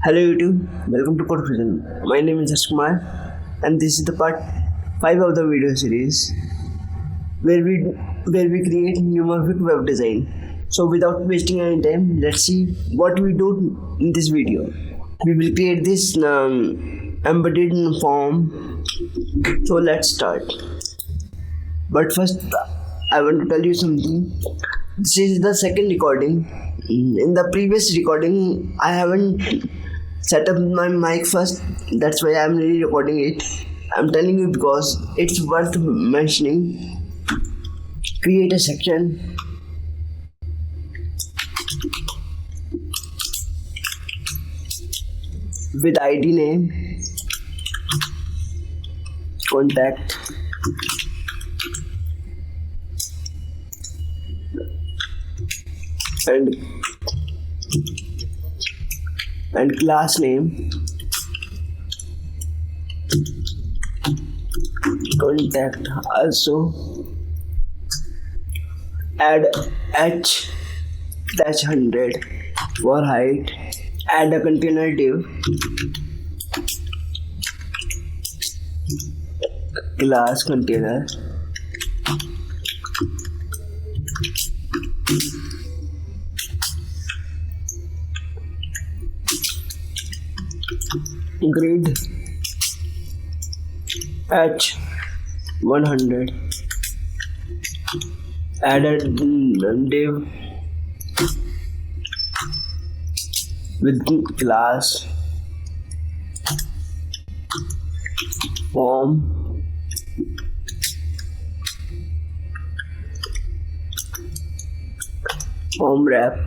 Hello YouTube, welcome to Condenser. My name is Kumar and this is the part 5 of the video series where we create Neumorphic web design. So without wasting any time, let's see what we do in this video. We will create this embedded form. So let's start. But first I want to tell you something. This is the second recording. In the previous recording I haven't set up my mic first, that's why I'm really recording it. I'm telling you because it's worth mentioning. Create a section with ID name, contact, and class name, contact. Also add h-100 for height, add a container div, class container, grid h100, add a div with class form wrap,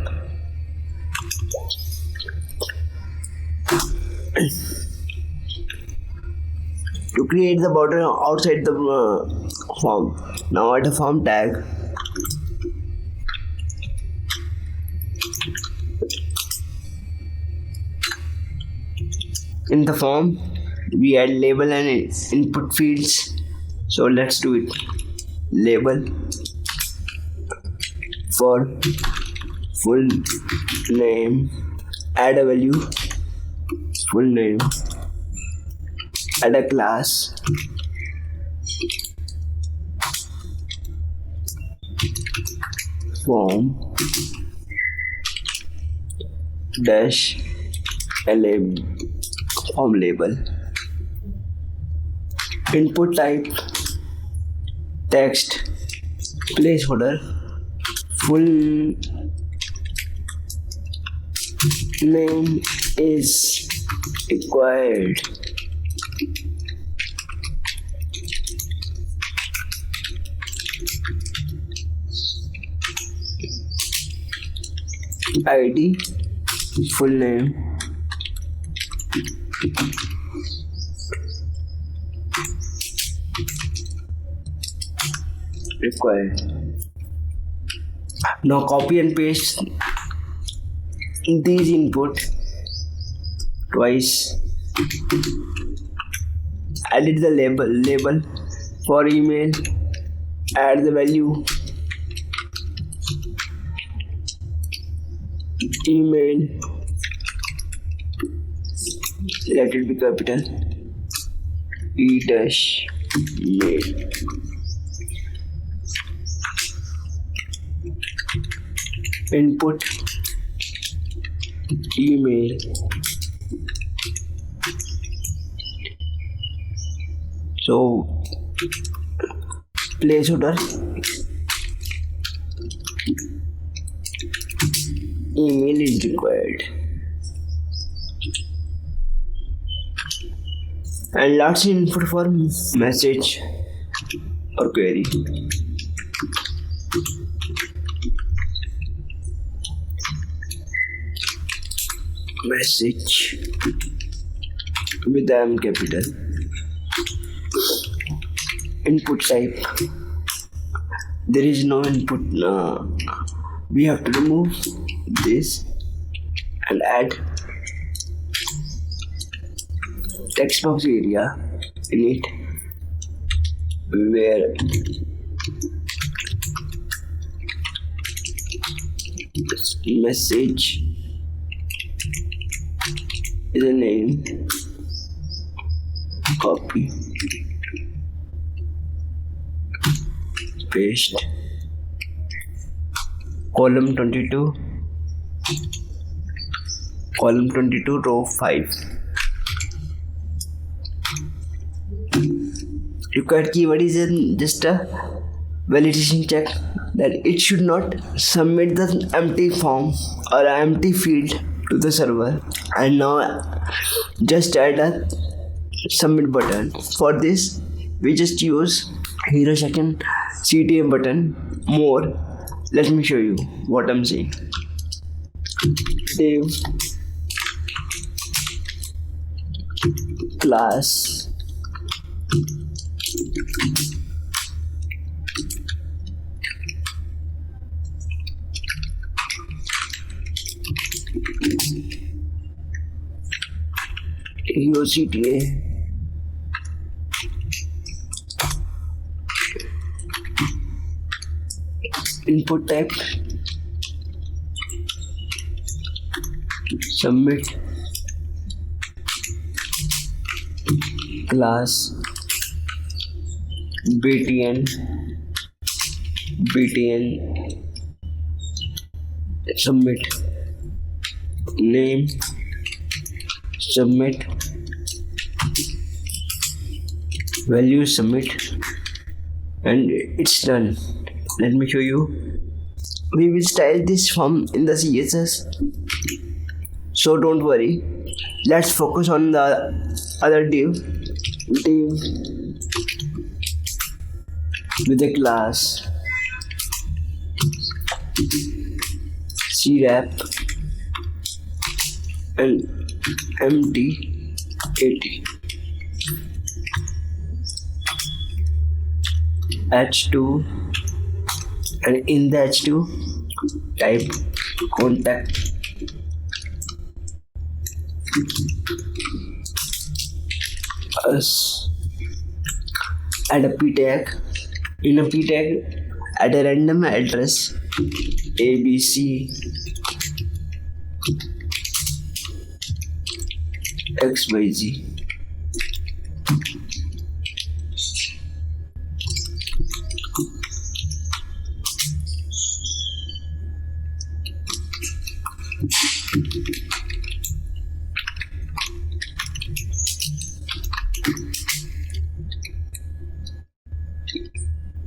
to create the border outside the form. Now add a form tag, in the form we add label and input fields. So let's do it. Label for full name, add a value, full name, add a class, form dash form label, input type text, placeholder, full name is required, ID, full name, required. Now copy and paste these input twice. Edit the label for email, add the value, email, let it be capital, e-mail, input email, so placeholder email is required, and last input for message or query. Message with M capital, input type, there is no input. We have to remove this and add text box area in it where message is a name. Copy. Paste. Column 22. Column 22, row 5. Required keyword is just a validation check that it should not submit the empty form or empty field to the server. And now just add a submit button. For this we just use hero second CTM button more. Let me show you what I'm saying. Div class CTA input type submit class btn submit name submit value submit, and it's done. Let me show you. We will style this form in the CSS, so don't worry. Let's focus on the other div with a class crap and empty 80 h2, and in the h2 type contact us, add a p tag. In a p tag add a random address abc xyz.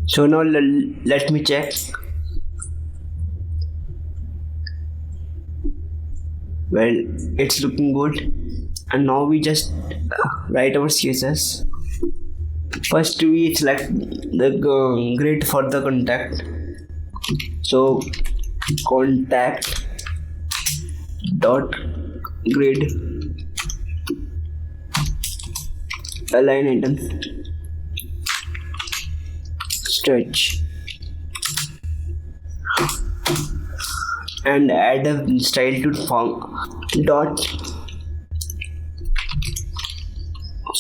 So now let me check. Well, it's looking good, and now we just write our CSS. First we select the grid for the contact. So contact dot grid align item stretch, and add a style to form dot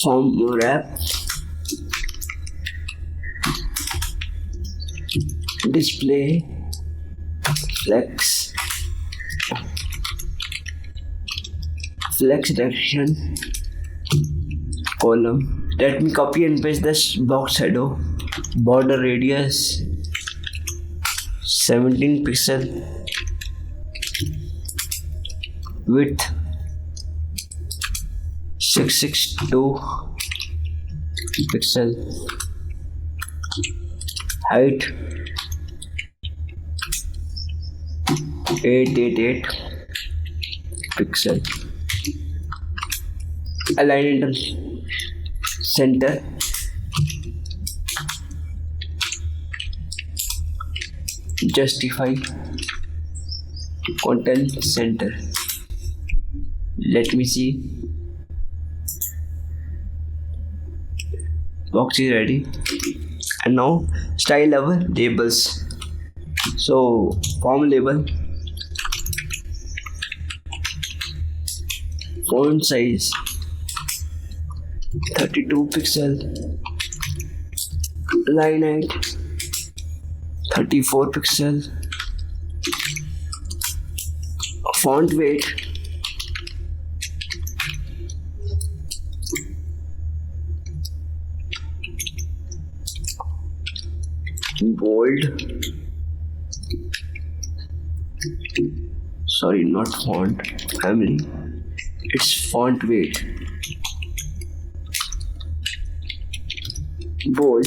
form wrap display flex direction column. Let me copy and paste this box shadow. Border radius 17 pixel, width 662 pixel, height 888 pixel, align in the center, justify content center. Let me see. Box is ready, and now style our labels. So form label, font size 32 pixel, line height 34 pixel, font weight bold, sorry, not font family, it's font weight, bold,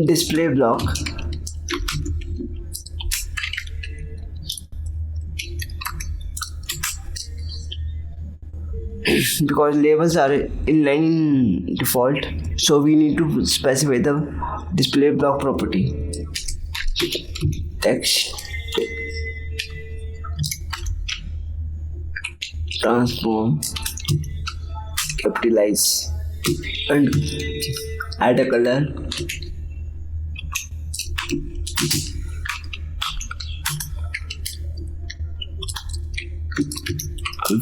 display block, because labels are inline default, so we need to specify the display block property. Text, transform, capitalize, and add a color.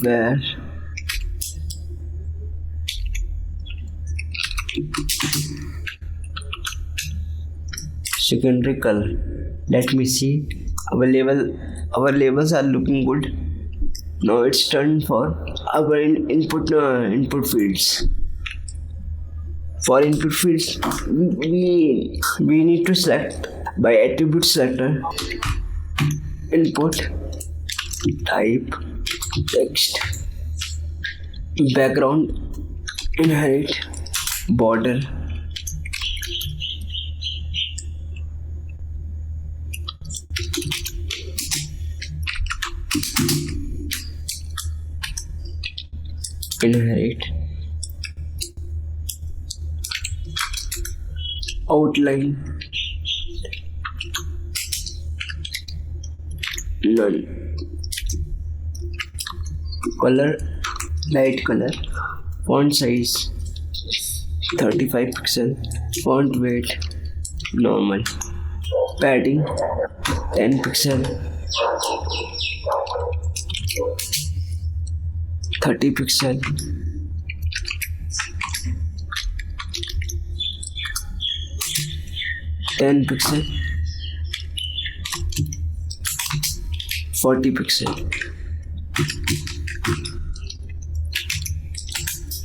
Where secondary color. Let me see. Our labels are looking good. Now it's turn for our input fields. For input fields, we need to select by attribute selector input type text background inherit border inherit outline none, color light color, font size 35 pixel, font weight normal, padding 10 pixel, 30 pixel, ten pixel, 40 pixel,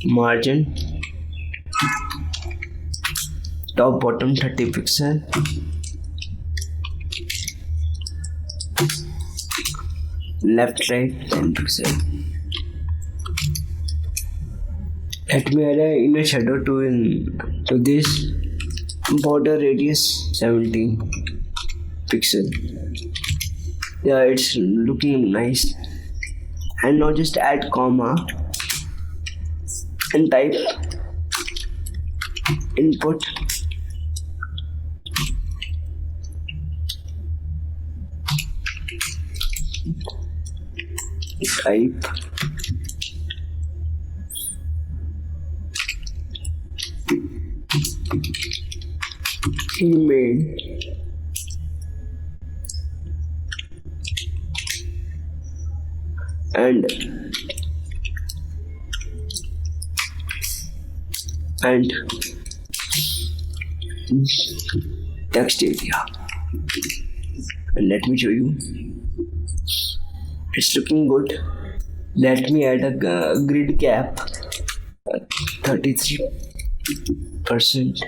margin top bottom 30 pixel, left right 10 pixel. Let me add an inner shadow to this. Border radius 17 pixel. Yeah, it's looking nice. And now just add comma and type input type email and text area. And let me show you, it's looking good. Let me add a grid cap 33%.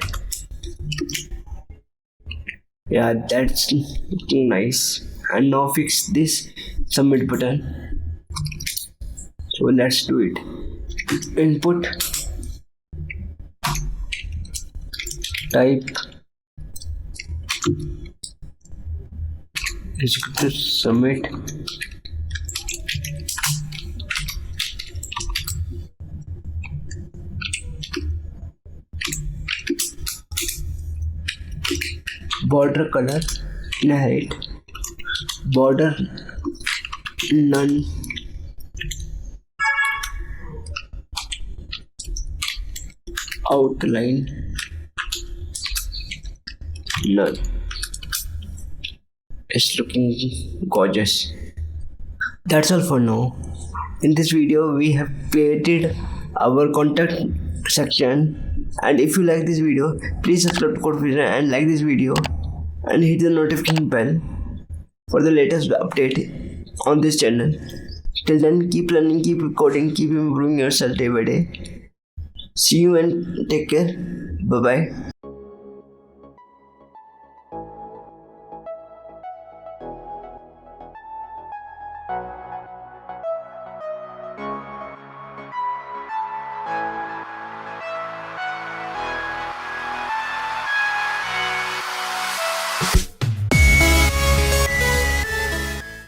Yeah, that's looking nice. And now fix this submit button. So let's do it. Input type execute submit. Border color inherit border none, outline none. It's looking gorgeous. That's all for now. In this video we have created our contact section, and if you like this video, please subscribe to Condenser and like this video and hit the notification bell for the latest update on this channel. Till then, keep learning, keep coding, keep improving yourself day by day. See you and take care. Bye bye.